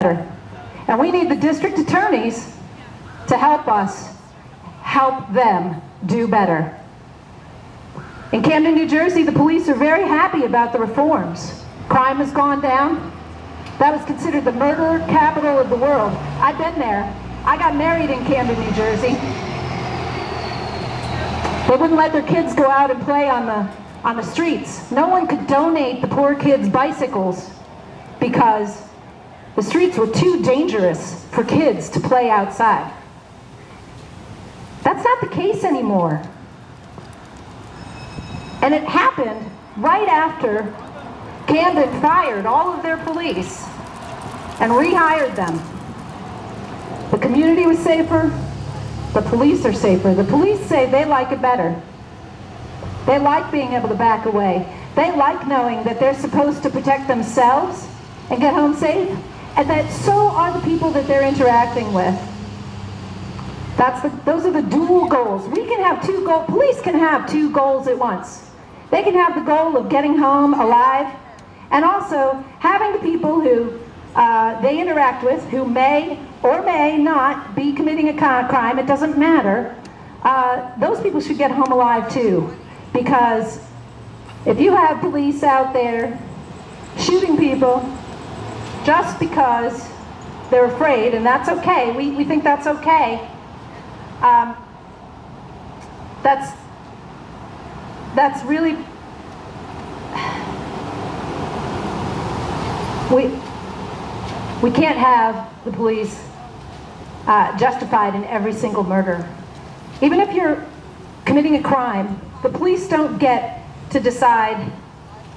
And we need the district attorneys to help us help them do better. In Camden, New Jersey, the police are very happy about the reforms. Crime has gone down. That was considered the murder capital of the world. I've been there. I got married in Camden, New Jersey. They wouldn't let their kids go out and play on the streets. No one could donate the poor kids bicycles because the streets were too dangerous for kids to play outside. That's not the case anymore. And it happened right after Camden fired all of their police and rehired them. The community was safer. The police are safer. The police say they like it better. They like being able to back away. They like knowing that they're supposed to protect themselves and get home safe, and that so are the people that they're interacting with. Those are the dual goals. We can have two goals. Police can have two goals at once. They can have the goal of getting home alive, and also having the people who they interact with, who may or may not be committing a crime, it doesn't matter. Those people should get home alive too. Because if you have police out there shooting people just because they're afraid, and that's okay, we think that's okay, that's really, we can't have the police justified in every single murder. Even if you're committing a crime, the police don't get to decide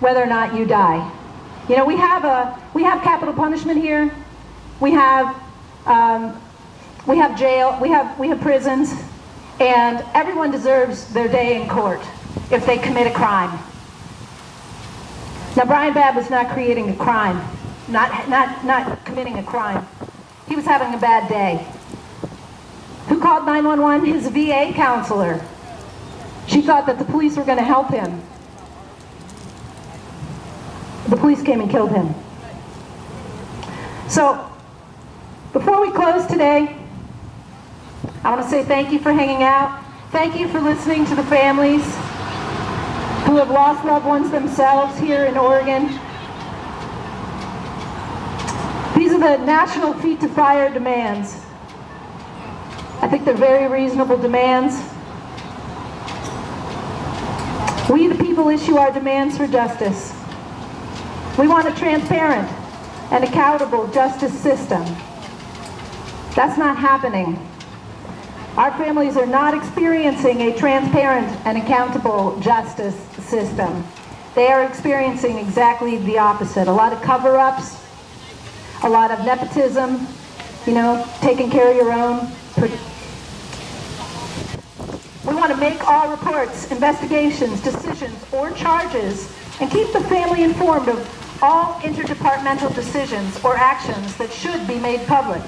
whether or not you die. You know, we have capital punishment here. We have jail. We have prisons, and everyone deserves their day in court if they commit a crime. Now, Brian Babb was not creating a crime, not committing a crime. He was having a bad day. Who called 911? His VA counselor. She thought that the police were going to help him. The police came and killed him. So, before we close today, I want to say thank you for hanging out. Thank you for listening to the families who have lost loved ones themselves here in Oregon. These are the National Feet to Fire demands. I think they're very reasonable demands. We, the people, issue our demands for justice. We want a transparent and accountable justice system. That's not happening. Our families are not experiencing a transparent and accountable justice system. They are experiencing exactly the opposite. A lot of cover-ups, a lot of nepotism, you know, taking care of your own. We want to make all reports, investigations, decisions, or charges, and keep the family informed of all interdepartmental decisions or actions that should be made public.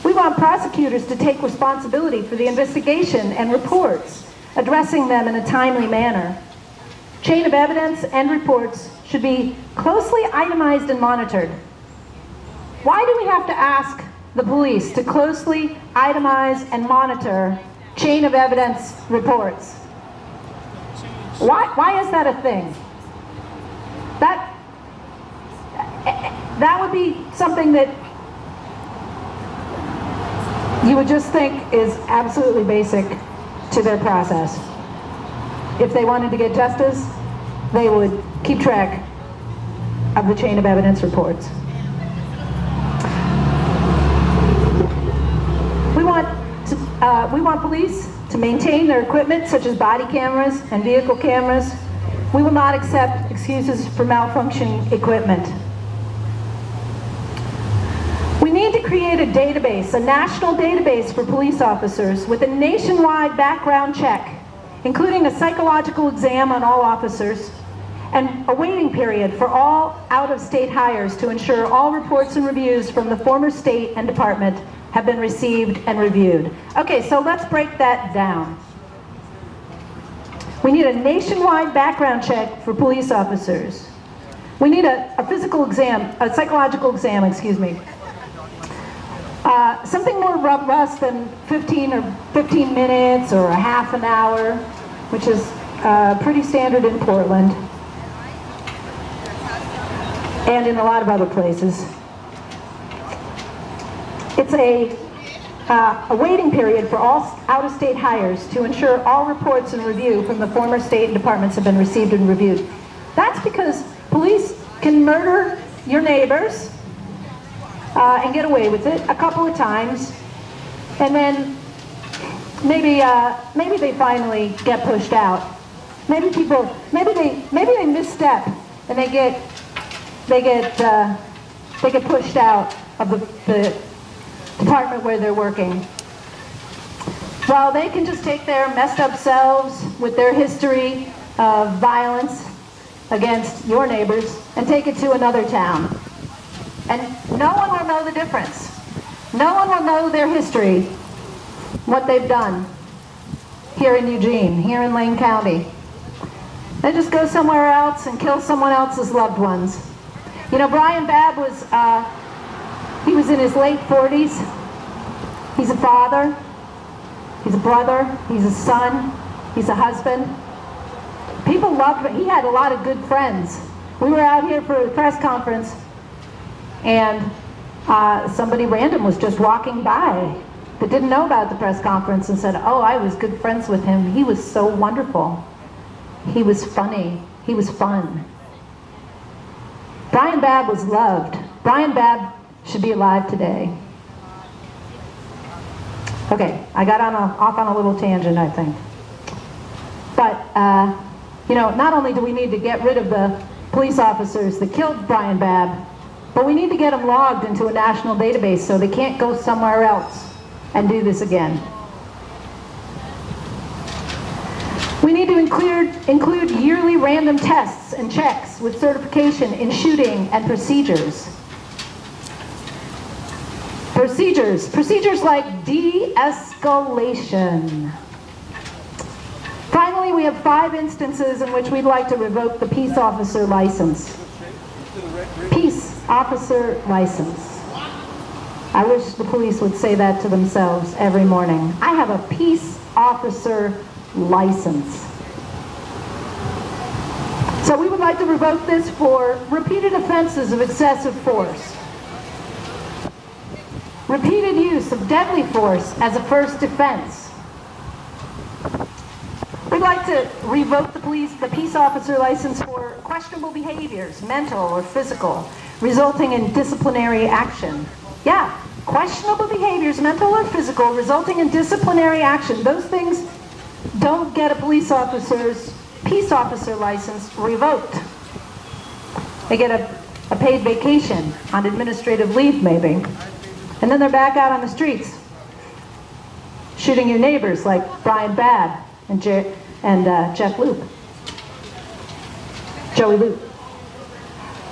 We want prosecutors to take responsibility for the investigation and reports, addressing them in a timely manner. Chain of evidence and reports should be closely itemized and monitored. Why do we have to ask the police to closely itemize and monitor chain of evidence reports? Why is that a thing? That would be something that you would just think is absolutely basic to their process. If they wanted to get justice, they would keep track of the chain of evidence reports. We want police to maintain their equipment, such as body cameras and vehicle cameras. We will not accept excuses for malfunctioning equipment. We need to create a database, a national database for police officers with a nationwide background check, including a psychological exam on all officers and a waiting period for all out-of-state hires to ensure all reports and reviews from the former state and department have been received and reviewed. Okay, so let's break that down. We need a nationwide background check for police officers. We need a physical exam, a psychological exam, excuse me. Something more robust than 15 minutes or a half an hour, which is pretty standard in Portland and in a lot of other places. It's a waiting period for all out-of-state hires to ensure all reports and review from the former state and departments have been received and reviewed. That's because police can murder your neighbors and get away with it a couple of times, and then maybe they finally get pushed out. Maybe they misstep and they get pushed out of the department where they're working. Well, they can just take their messed up selves with their history of violence against your neighbors and take it to another town. And no one will know the difference. No one will know their history, what they've done here in Eugene, here in Lane County. They just go somewhere else and kill someone else's loved ones. You know, Brian Babb he was in his late 40s. He's a father, he's a brother, he's a son, he's a husband. People loved him. He had a lot of good friends. We were out here for a press conference, and somebody random was just walking by that didn't know about the press conference and said, "Oh, I was good friends with him. He was so wonderful. He was funny. He was fun." Brian Babb was loved. Brian Babb should be alive today. Okay, I got off on a little tangent, I think. But, you know, not only do we need to get rid of the police officers that killed Brian Babb, but we need to get them logged into a national database so they can't go somewhere else and do this again. We need to include yearly random tests and checks with certification in shooting and procedures. Procedures like de-escalation. Finally, we have 5 instances in which we'd like to revoke the peace officer license. Peace officer license. I wish the police would say that to themselves every morning. I have a peace officer license. So we would like to revoke this for repeated offenses of excessive force. Repeated use of deadly force as a first offense. We'd like to revoke the peace officer license for questionable behaviors, mental or physical, resulting in disciplinary action. Yeah, questionable behaviors, mental or physical, resulting in disciplinary action. Those things don't get a peace officer license revoked. They get a paid vacation on administrative leave, maybe. And then they're back out on the streets, shooting your neighbors like Brian Babb and Jeff Loop. Joey Loop.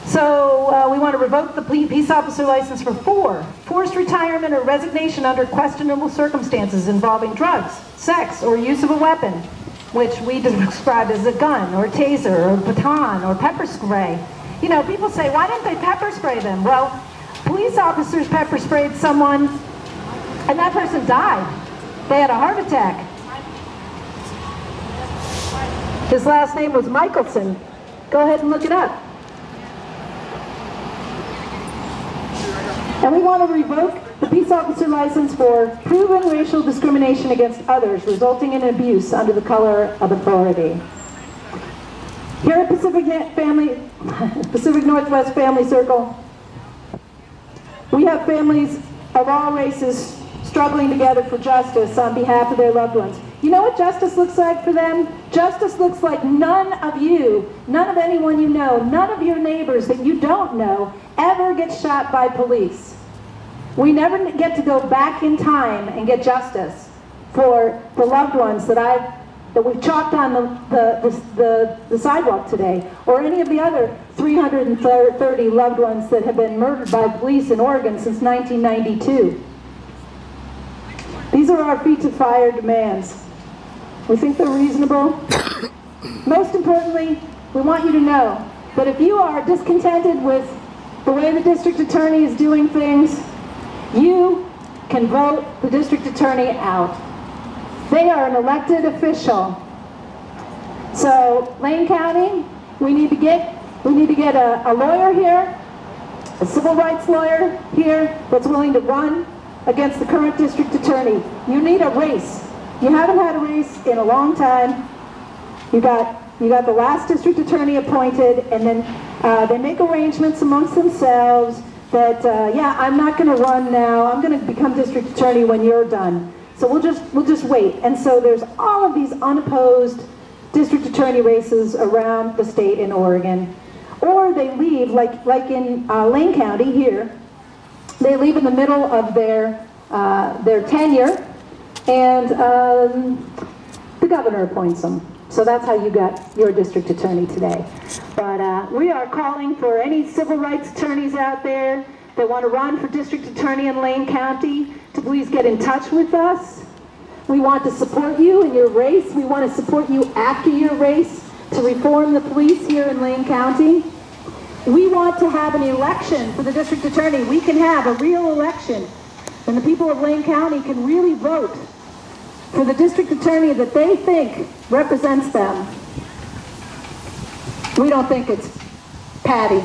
So we want to revoke the peace officer license for 4, forced retirement or resignation under questionable circumstances involving drugs, sex, or use of a weapon, which we describe as a gun or taser or baton or pepper spray. You know, people say, why didn't they pepper spray them? Well, police officers pepper sprayed someone and that person died. They had a heart attack. His last name was Michelson. Go ahead and look it up. And we want to revoke the peace officer license for proven racial discrimination against others resulting in abuse under the color of authority. Here at Pacific Northwest Family Circle, we have families of all races struggling together for justice on behalf of their loved ones. You know what justice looks like for them? Justice looks like none of you, none of anyone you know, none of your neighbors that you don't know ever get shot by police. We never get to go back in time and get justice for the loved ones that we've chalked on the sidewalk today, or any of the other 330 loved ones that have been murdered by police in Oregon since 1992. These are our feet to fire demands. We think they're reasonable. Most importantly, we want you to know that if you are discontented with the way the district attorney is doing things, you can vote the district attorney out. They are an elected official. So Lane County, we need to get a lawyer here, a civil rights lawyer here that's willing to run against the current district attorney. You need a race. You haven't had a race in a long time. You got the last district attorney appointed, and then they make arrangements amongst themselves that, yeah, I'm not going to run now. I'm going to become district attorney when you're done. So we'll just wait. And so there's all of these unopposed district attorney races around the state in Oregon. Or they leave, like in Lane County here, they leave in the middle of their tenure, and the governor appoints them. So that's how you got your district attorney today. But we are calling for any civil rights attorneys out there that want to run for district attorney in Lane County to please get in touch with us. We want to support you in your race. We want to support you after your race to reform the police here in Lane County. We want to have an election for the district attorney. We can have a real election, and the people of Lane County can really vote for the district attorney that they think represents them. We don't think it's Patty.